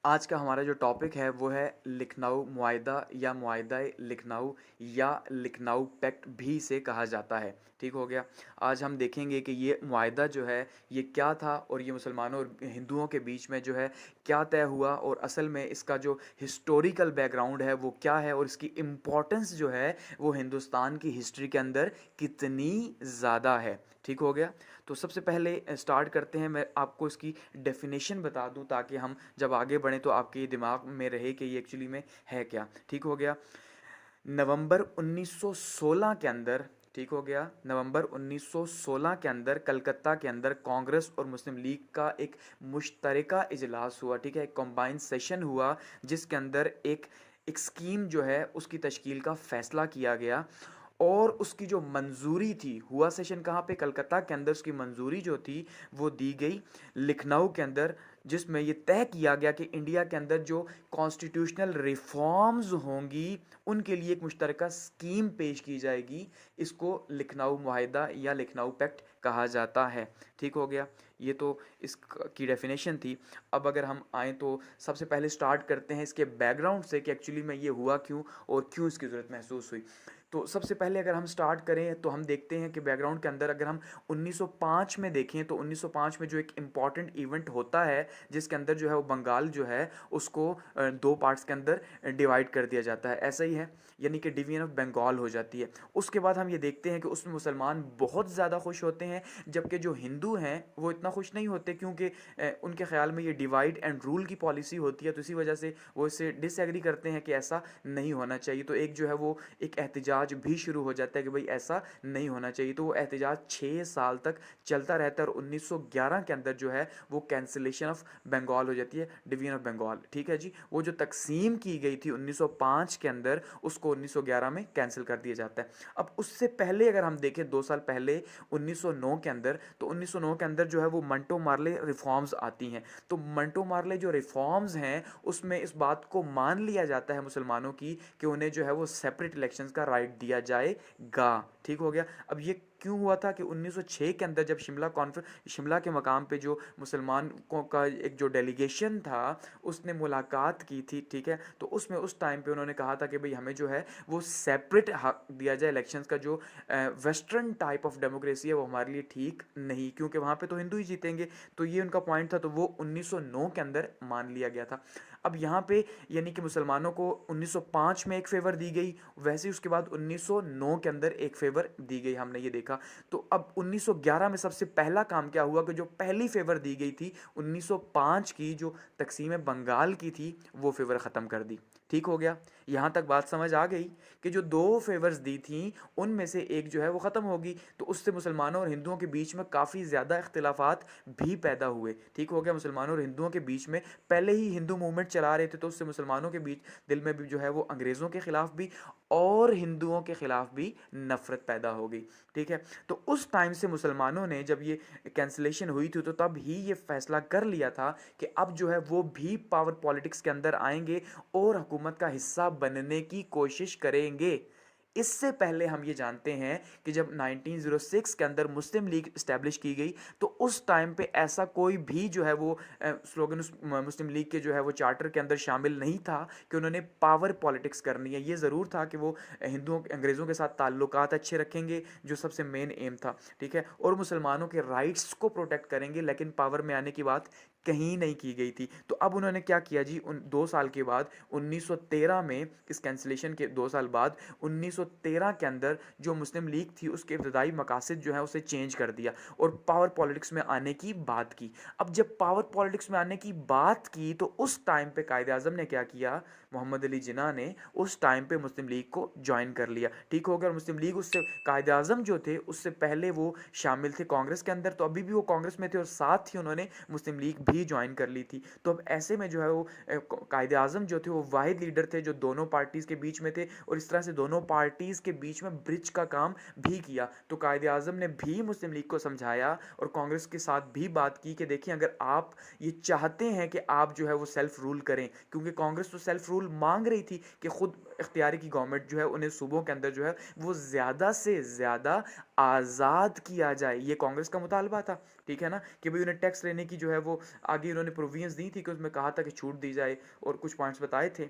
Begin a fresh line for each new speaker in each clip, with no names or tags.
आज का हमारा जो टॉपिक है वो है लखनऊ मुआहिदा या मुआहिदा लखनऊ या लखनऊ पैक्ट भी इसे कहा जाता है। ठीक हो गया। आज हम देखेंगे कि ये मुआहिदा जो है ये क्या था और ये मुसलमानों और हिंदुओं के बीच में जो है क्या तय हुआ और असल में इसका जो हिस्टोरिकल बैकग्राउंड है वो क्या है और इसकी इम्पोर्टेंस जो है वो हिंदुस्तान की हिस्ट्री के अंदर कितनी ज़्यादा है। ठीक हो गया। तो सबसे पहले स्टार्ट करते हैं। मैं आपको इसकी डेफिनेशन बता दूं ताकि हम जब आगे बढ़ें तो आपके दिमाग में रहे कि ये एक्चुअली में है क्या। ठीक हो गया। नवंबर 1916 के अंदर, ठीक हो गया, नवंबर 1916 के अंदर कलकत्ता के अंदर कांग्रेस और मुस्लिम लीग का एक मुश्तरका इजलास हुआ। ठीक है, एक कंबाइंड सेशन हुआ जिसके अंदर एक स्कीम जो है उसकी तश्कील का फैसला किया गया और उसकी जो मंजूरी थी, हुआ सेशन कहाँ पे, कलकत्ता के अंदर, उसकी मंजूरी जो थी वो दी गई लखनऊ के अंदर, जिसमें ये तय किया गया कि इंडिया के अंदर जो कॉन्स्टिट्यूशनल रिफॉर्म्स होंगी उनके लिए एक मुश्तरका स्कीम पेश की जाएगी। इसको लखनऊ मुआहिदा या लखनऊ पैक्ट कहा जाता है। ठीक हो गया। ये तो इसकी डेफिनेशन थी। अब अगर हम आए तो सबसे पहले स्टार्ट करते हैं इसके बैकग्राउंड से कि एक्चुअली में ये हुआ क्यों और क्यों इसकी ज़रूरत महसूस हुई। तो सबसे पहले अगर हम स्टार्ट करें तो हम देखते हैं कि बैकग्राउंड के अंदर अगर हम 1905 में देखें तो 1905 में जो एक इम्पॉर्टेंट इवेंट होता है जिसके अंदर जो है वो बंगाल जो है उसको दो पार्ट्स के अंदर डिवाइड कर दिया जाता है। ऐसा ही है, यानी कि डिवीजन ऑफ बंगाल हो जाती है। उसके बाद हम ये देखते हैं कि उसमें मुसलमान बहुत ज़्यादा खुश होते हैं जबकि जो हिंदू हैं वो इतना खुश नहीं होते, क्योंकि उनके ख्याल में ये डिवाइड एंड रूल की पॉलिसी होती है। तो इसी वजह से वो इससे डिसएग्री करते हैं कि ऐसा नहीं होना चाहिए। तो एक जो है वो एक एहतजाज भी शुरू हो जाता है कि भाई ऐसा नहीं होना चाहिए। तो वो एहतजाज 6 साल तक चलता रहता है और 1911 के अंदर जो है वो कैंसिलेशन ऑफ बंगाल हो जाती है, डिवीजन ऑफ बंगाल। ठीक है जी। वो जो तकसीम की गई थी 1905 के अंदर उसको 1911 में कैंसिल कर दिया जाता है। अब उससे पहले अगर हम देखें 2 साल पहले 1909 के अंदर, तो 1909 के अंदर जो है वो मंटो मार्ले रिफॉर्म्स आती हैं। तो मंटो मार्ले जो रिफॉर्म्स हैं उसमें इस बात को मान लिया जाता है मुसलमानों की कि उन्हें जो है वो सेपरेट इलेक्शंस का राइट दिया जाएगा। ठीक हो गया। अब ये क्यों हुआ था कि 1906 के अंदर जब शिमला के मकाम पे जो मुसलमानों का एक जो डेलीगेशन था उसने मुलाकात की थी। ठीक है, तो उसमें उस टाइम पे उन्होंने कहा था कि भाई हमें जो है वो सेपरेट हक दिया जाए इलेक्शंस का। जो वेस्टर्न टाइप ऑफ डेमोक्रेसी है वो हमारे लिए ठीक नहीं, क्योंकि वहाँ पे तो हिंदू ही जीतेंगे। तो ये उनका पॉइंट था, तो वो 1909 के अंदर मान लिया गया था। अब यहाँ पे यानी कि मुसलमानों को 1905 में एक फेवर दी गई, वैसे ही उसके बाद 1909 के अंदर एक फेवर दी गई, हमने ये देखा। तो अब 1911 में सबसे पहला काम क्या हुआ कि जो पहली फेवर दी गई थी 1905 की, जो तकसीम बंगाल की थी, वो फेवर ख़त्म कर दी। ठीक हो गया। यहाँ तक बात समझ आ गई कि जो दो फेवर्स दी थी उनमें से एक जो है वो ख़त्म होगी, तो उससे मुसलमानों और हिंदुओं के बीच में काफ़ी ज़्यादा इख्तिलाफात भी पैदा हुए। ठीक हो गया। मुसलमानों और हिंदुओं के बीच में पहले ही हिंदू मूवमेंट चला रहे थे, तो उससे मुसलमानों के बीच दिल में भी जो है वो अंग्रेज़ों के ख़िलाफ़ भी और हिंदुओं के ख़िलाफ़ भी नफ़रत पैदा हो गई। ठीक है, तो उस टाइम से मुसलमानों ने जब ये कैंसिलेशन हुई थी तो तब ही ये फैसला कर लिया था कि अब जो है वो भी पावर पॉलिटिक्स के अंदर आएंगे और हुकूमत का हिस्सा बनने की कोशिश करेंगे। इससे पहले हम ये जानते हैं कि जब 1906 के अंदर मुस्लिम लीग इस्टेब्लिश की गई तो उस टाइम पे ऐसा कोई भी जो है वो स्लोगन उस मुस्लिम लीग के जो है वो चार्टर के अंदर शामिल नहीं था कि उन्होंने पावर पॉलिटिक्स करनी है। ये ज़रूर था कि वो हिंदुओं अंग्रेज़ों के साथ ताल्लुकात अच्छे रखेंगे, जो सबसे मेन एम था। ठीक है, और मुसलमानों के राइट्स को प्रोटेक्ट करेंगे, लेकिन पावर में आने की बात कहीं नहीं की गई थी। तो अब उन्होंने क्या किया जी, उन 2 साल के बाद 1913 में, इस कैंसिलेशन के 2 साल बाद 1913 के अंदर जो मुस्लिम लीग थी उसके इब्तदाई मकासद जो है उसे चेंज कर दिया और पावर पॉलिटिक्स में आने की बात की। अब जब पावर पॉलिटिक्स में आने की बात की तो उस टाइम पे कायदे आज़म ने क्या किया, मोहम्मद अली जिन्ना ने उस टाइम पे मुस्लिम लीग को ज्वाइन कर लिया। ठीक हो गया। और मुस्लिम लीग उससे कायदे आज़म जो थे उससे पहले वो शामिल थे कांग्रेस के अंदर, तो अभी भी वो कांग्रेस में थे और साथ ही उन्होंने मुस्लिम लीग भी ज्वाइन कर ली थी। तो अब ऐसे में जो है वो कायदे आज़म जो थे वो वाहिद लीडर थे जो दोनों पार्टीज़ के बीच में थे और इस तरह से दोनों पार्टीज़ के बीच में ब्रिज का काम भी किया। तो कायदे आज़म ने भी मुस्लिम लीग को समझाया और कांग्रेस के साथ भी बात की कि देखिए अगर आप ये चाहते हैं कि आप जो है वो सेल्फ रूल करें, क्योंकि कांग्रेस तो सेल्फ रूल मांग रही थी कि खुद इख्तियारी की गवर्नमेंट जो है उन्हें सूबों के अंदर जो है वो ज़्यादा से ज़्यादा आज़ाद किया जाए, ये कांग्रेस का मुतालबा था। ठीक है ना, कि भाई उन्हें टैक्स लेने की जो है वो आगे उन्होंने प्रोविजंस दी थी कि उसमें कहा था कि छूट दी जाए और कुछ पॉइंट्स बताए थे।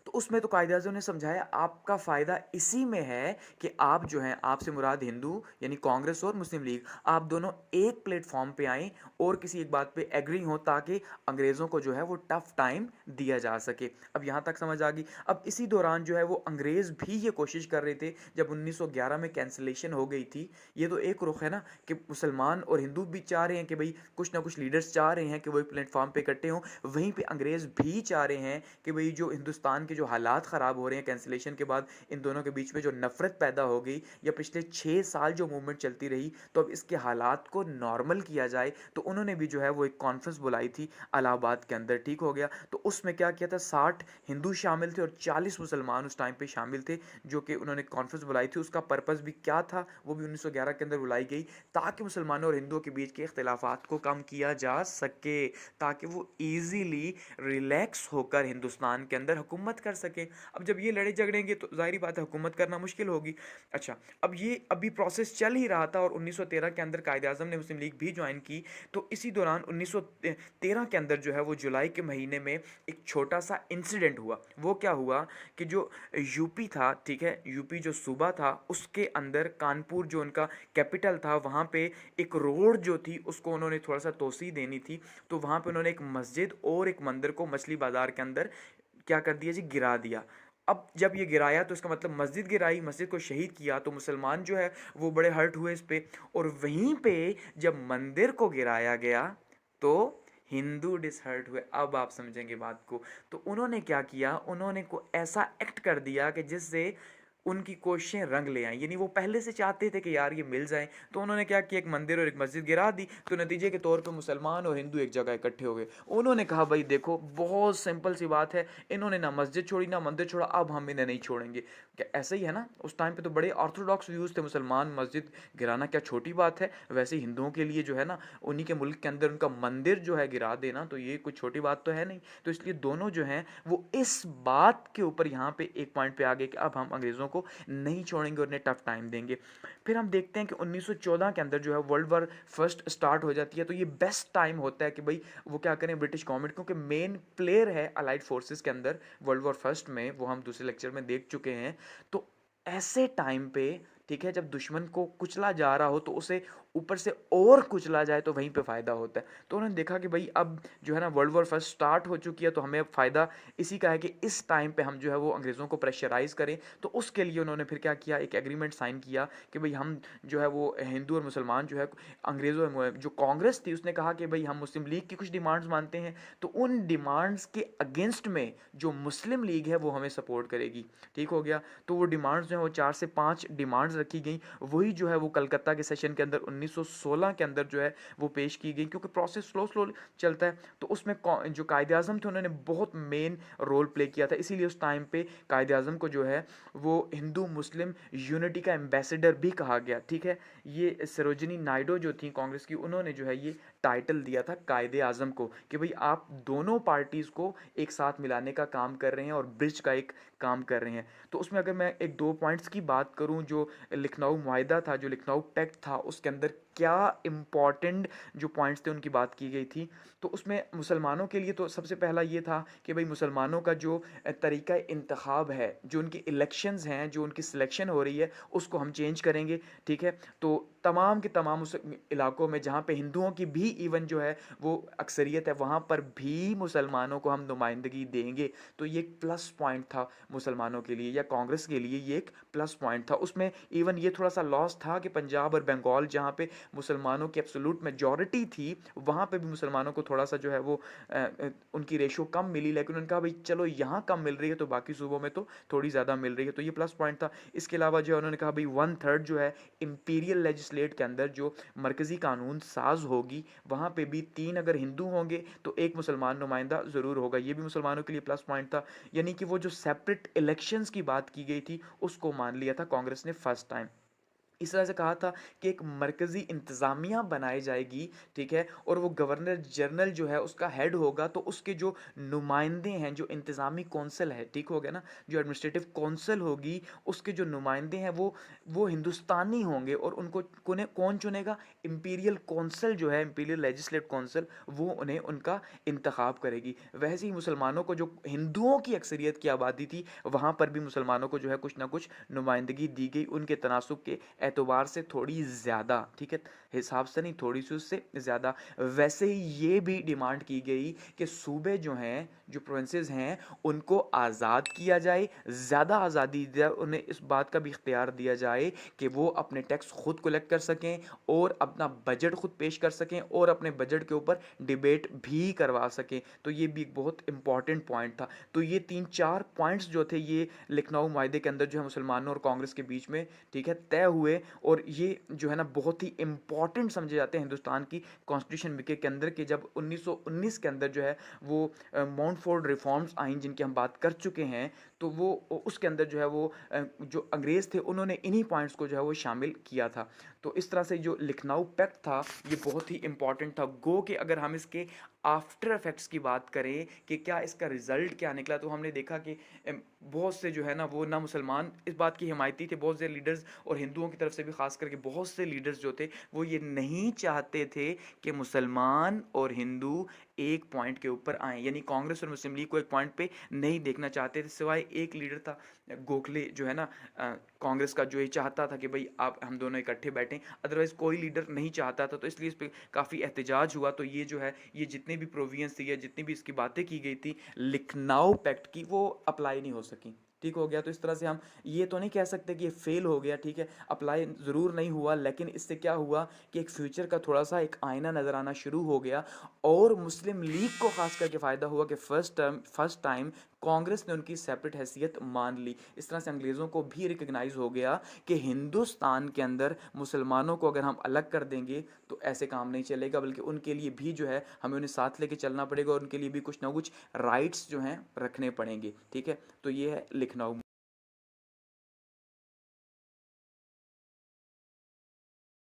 तो उसमें तो कायदे आज़म ने समझाया आपका फ़ायदा इसी में है कि आप जो हैं, आपसे मुराद हिंदू यानी कांग्रेस और मुस्लिम लीग, आप दोनों एक प्लेटफॉर्म पे आएँ और किसी एक बात पे एग्री हों ताकि अंग्रेज़ों को जो है वो टफ टाइम दिया जा सके। अब यहाँ तक समझ आ गई। अब इसी दौरान जो है वो अंग्रेज़ भी ये कोशिश कर रहे थे, जब 1911 में कैंसलेशन हो गई थी। ये तो एक रुख है ना कि मुसलमान और हिंदू भी चाह रहे हैं कि भाई कुछ ना कुछ लीडर्स चाह रहे हैं कि वो एक प्लेटफॉर्म पे इकट्ठे हों, वहीं पे अंग्रेज़ भी चाह रहे हैं कि भाई जो हिंदुस्तान के जो हालात ख़राब हो रहे हैं कैंसिलेशन के बाद, इन दोनों के बीच में जो नफ़रत पैदा हो गई या पिछले 6 साल जो मूवमेंट चलती रही, तो अब इसके हालात को नॉर्मल किया जाए। तो उन्होंने भी जो है वो एक कॉन्फ्रेंस बुलाई थी इलाहाबाद के अंदर, ठीक हो गया। तो उसमें क्या किया था, 60 हिंदू शामिल थे और 40 मुसलमान उस टाइम पे शामिल थे, जो कि उन्होंने कॉन्फ्रेंस बुलाई थी। उसका पर्पज़ भी क्या था, वो भी 1911 के अंदर बुलाई गई ताकि मुसलमानों और हिंदुओं के बीच के इख्तिलाफात को कम किया जा सके, ताकि वो ईजीली रिलैक्स होकर हिंदुस्तान के अंदर हुकूमत कर सके। अब जब ये लड़े झगड़ेंगे तो जाहिर बात है हुकूमत करना मुश्किल होगी। अच्छा, अब ये अभी प्रोसेस चल ही रहा था और 1913 के अंदर कायदे आज़म ने मुस्लिम लीग भी ज्वाइन की। तो इसी दौरान 1913 के अंदर जो है वो जुलाई के महीने में एक छोटा सा इंसिडेंट हुआ। वो क्या हुआ कि जो यूपी था, ठीक है, यूपी जो सूबा था उसके अंदर कानपुर जो उनका कैपिटल था, वहाँ पे एक रोड जो थी उसको उन्होंने थोड़ा सा तोसी देनी थी। तो वहाँ पे उन्होंने एक मस्जिद और एक मंदिर को मछली बाजार के अंदर क्या कर दिया जी, गिरा दिया। अब जब ये गिराया तो इसका मतलब मस्जिद गिराई, मस्जिद को शहीद किया, तो मुसलमान जो है वो बड़े हर्ट हुए इस पे। और वहीं पे जब मंदिर को गिराया गया तो हिंदू डिसहर्ट हुए। अब आप समझेंगे बात को। तो उन्होंने क्या किया, उन्होंने को ऐसा एक्ट कर दिया कि जिससे उनकी कोशिशें रंग ले आई। यानी वो पहले से चाहते थे कि यार ये मिल जाए, तो उन्होंने क्या किया, एक मंदिर और एक मस्जिद गिरा दी। तो नतीजे के तौर पे मुसलमान और हिंदू एक जगह इकट्ठे हो गए। उन्होंने कहा भाई देखो बहुत सिंपल सी बात है, इन्होंने ना मस्जिद छोड़ी ना मंदिर छोड़ा, अब हम इन्हें नहीं छोड़ेंगे। क्या ऐसा ही है ना, उस टाइम पे तो बड़े ऑर्थोडॉक्स व्यूज़ थे। मुसलमान मस्जिद गिराना क्या छोटी बात है, वैसे हिंदुओं के लिए जो है ना उन्हीं के मुल्क के अंदर उनका मंदिर जो है गिरा देना, तो ये कुछ छोटी बात तो है नहीं। तो इसलिए दोनों जो हैं वो इस बात के ऊपर यहाँ पे एक पॉइंट पे आ गए कि अब हम अंग्रेज़ों को नहीं छोड़ेंगे और उन्हें टफ टाइम देंगे। फिर हम देखते हैं कि 1914 के अंदर जो है वर्ल्ड वॉर फर्स्ट स्टार्ट हो जाती है। तो ये बेस्ट टाइम होता है कि भाई वो क्या करें ब्रिटिश गवर्नमेंट, क्योंकि मेन प्लेयर है अलाइड फोर्सेस के अंदर वर्ल्ड वॉर फर्स्ट में, वो हम दूसरे लेक्चर में देख चुके हैं। तो ऐसे टाइम पे, ठीक है, जब दुश्मन को कुचला जा रहा हो तो उसे ऊपर से और कुचला जाए तो वहीं पे फ़ायदा होता है। तो उन्होंने देखा कि भाई अब जो है ना वर्ल्ड वॉर फर्स्ट स्टार्ट हो चुकी है, तो हमें अब फ़ायदा इसी का है कि इस टाइम पे हम जो है वो अंग्रेज़ों को प्रेशराइज़ करें। तो उसके लिए उन्होंने फिर क्या किया, एक एग्रीमेंट साइन किया कि भाई हम जो है वो हिंदू और मुसलमान जो है, अंग्रेज़ों जो कांग्रेस थी उसने कहा कि भाई हम मुस्लिम लीग की कुछ डिमांड्स मानते हैं, तो उन डिमांड्स के अगेंस्ट में जो मुस्लिम लीग है वो हमें सपोर्ट करेगी। ठीक हो गया। तो वो डिमांड्स जो है वो 4 से 5 डिमांड्स रखी गई। वही जो है वो कलकत्ता के सेशन के अंदर 1916 के अंदर जो है वो पेश की गई, क्योंकि प्रोसेस स्लो स्लो चलता है। तो उसमें जो कायदे आज़म थे उन्होंने बहुत मेन रोल प्ले किया था। इसीलिए उस टाइम पे कायदे आज़म को जो है वो हिंदू मुस्लिम यूनिटी का एम्बेसडर भी कहा गया। ठीक है, ये सरोजिनी नायडू जो थी कांग्रेस की, उन्होंने जो है ये टाइटल दिया था कायदे आज़म को कि भाई आप दोनों पार्टीज़ को एक साथ मिलाने का काम कर रहे हैं और ब्रिज का एक काम कर रहे हैं। तो उसमें अगर मैं एक दो पॉइंट्स की बात करूं, जो लखनऊ मुआहिदा था, जो लखनऊ पैक्ट था, उसके अंदर क्या इम्पॉर्टेंट जो पॉइंट्स थे उनकी बात की गई थी। तो उसमें मुसलमानों के लिए तो सबसे पहला ये था कि भाई मुसलमानों का जो तरीका इंतखाब है, जो उनकी इलेक्शंस हैं, जो उनकी सिलेक्शन हो रही है, उसको हम चेंज करेंगे। ठीक है, तो तमाम के तमाम उस इलाकों में जहाँ पे हिंदुओं की भी इवन जो है वो अक्सरियत है, वहाँ पर भी मुसलमानों को हम नुमाइंदगी देंगे। तो ये एक प्लस पॉइंट था मुसलमानों के लिए या कांग्रेस के लिए, ये एक प्लस पॉइंट था। उसमें इवन ये थोड़ा सा लॉस था कि पंजाब और बंगाल जहाँ पे मुसलमानों की एब्सोल्यूट मेजॉरिटी थी, वहाँ पे भी मुसलमानों को थोड़ा सा जो है वो उनकी रेशो कम मिली। लेकिन उन्होंने कहा भाई चलो यहाँ कम मिल रही है तो बाकी सूबों में तो थोड़ी ज़्यादा मिल रही है, तो ये प्लस पॉइंट था। इसके अलावा जो है उन्होंने कहा भाई 1/3 जो है इंपीरियल लेजिस्लेट के अंदर जो मरकज़ी कानून साज होगी, वहाँ पे भी 3 अगर हिंदू होंगे तो एक मुसलमान नुमाइंदा ज़रूर होगा। ये भी मुसलमानों के लिए प्लस पॉइंट था। यानी कि वो जो सेपरेट इलेक्शंस की बात की गई थी उसको मान लिया था कांग्रेस ने फर्स्ट टाइम। इस तरह से कहा था कि एक मरकज़ी इंतज़ामिया बनाई जाएगी, ठीक है, और वो गवर्नर जनरल जो है उसका हेड होगा, तो उसके जो नुमाइंदे हैं, जो इंतज़ामी कौंसल है, ठीक हो गया ना, जो एडमिनिस्ट्रेटिव कौंसल होगी उसके जो नुमाइंदे हैं वो हिंदुस्तानी होंगे, और उनको कौन चुनेगा? इम्पीरियल कौंसल जो है, इम्पीरियल लेजिस्लेटिव कौंसल, वो उन्हें उनका इंतखाब करेगी। वैसे ही मुसलमानों को, जो हिंदुओं की अक्सरियत की आबादी थी, वहाँ पर भी मुसलमानों को जो है कुछ ना कुछ नुमाइंदगी दी गई, उनके तनासुब के एतबार से थोड़ी ज़्यादा, ठीक है, हिसाब से नहीं, थोड़ी सी उससे ज़्यादा। वैसे ही ये भी डिमांड की गई कि सूबे जो हैं, जो प्रोविंसेस हैं, उनको आज़ाद किया जाए, ज़्यादा आज़ादी दिया, उन्हें इस बात का भी इख्तियार दिया जाए कि वो अपने टैक्स खुद कलेक्ट कर सकें और अपना बजट खुद पेश कर सकें और अपने बजट के ऊपर डिबेट भी करवा सकें। तो ये भी एक बहुत इंपॉर्टेंट पॉइंट था। तो ये 3-4 पॉइंट्स जो थे, ये लखनऊ माहदे के अंदर जो है मुसलमानों और कांग्रेस के बीच में, ठीक है, तय हुए, और ये जो है ना बहुत ही इंपॉर्टेंट समझे जाते हैं हिंदुस्तान की कॉन्स्टिट्यूशन के अंदर, कि जब 1919 के अंदर जो है वो माउंटफोर्ड रिफॉर्म्स आई जिनकी हम बात कर चुके हैं, तो वो उसके अंदर जो है वो जो अंग्रेज़ थे उन्होंने इन्हीं पॉइंट्स को जो है वो शामिल किया था। तो इस तरह से जो लखनऊ पैक्ट था ये बहुत ही इंपॉर्टेंट था। गो कि अगर हम इसके आफ्टर इफेक्ट्स की बात करें कि क्या इसका रिजल्ट क्या निकला, तो हमने देखा कि बहुत से जो है ना वो ना मुसलमान इस बात की हिमायती थे, बहुत से लीडर्स, और हिंदुओं की तरफ से भी खास करके बहुत से लीडर्स जो थे वो ये नहीं चाहते थे कि मुसलमान और हिंदू एक पॉइंट के ऊपर आए, यानी कांग्रेस और मुस्लिम लीग को एक पॉइंट पे नहीं देखना चाहते थे, सिवाय एक लीडर था गोखले जो है ना कांग्रेस का, जो ये चाहता था कि भाई आप हम दोनों इकट्ठे बैठें, अदरवाइज कोई लीडर नहीं चाहता था। तो इसलिए इस पर काफ़ी एहतजाज हुआ। तो ये जो है ये जितने भी प्रोविजंस थी या जितनी भी इसकी बातें की गई थी लखनऊ पैक्ट की, वो अप्लाई नहीं हो सकी, ठीक हो गया। तो इस तरह से हम ये तो नहीं कह सकते कि ये फेल हो गया, ठीक है, अप्लाई ज़रूर नहीं हुआ, लेकिन इससे क्या हुआ कि एक फ्यूचर का थोड़ा सा एक आईना नज़र आना शुरू हो गया, और मुस्लिम लीग को खास करके फ़ायदा हुआ कि फर्स्ट टाइम कांग्रेस ने उनकी सेपरेट हैसियत मान ली। इस तरह से अंग्रेज़ों को भी रिकग्नाइज हो गया कि हिंदुस्तान के अंदर मुसलमानों को अगर हम अलग कर देंगे तो ऐसे काम नहीं चलेगा, बल्कि उनके लिए भी जो है हमें उन्हें साथ लेके चलना पड़ेगा, और उनके लिए भी कुछ ना कुछ राइट्स जो हैं रखने पड़ेंगे, ठीक है। तो ये है लखनऊ।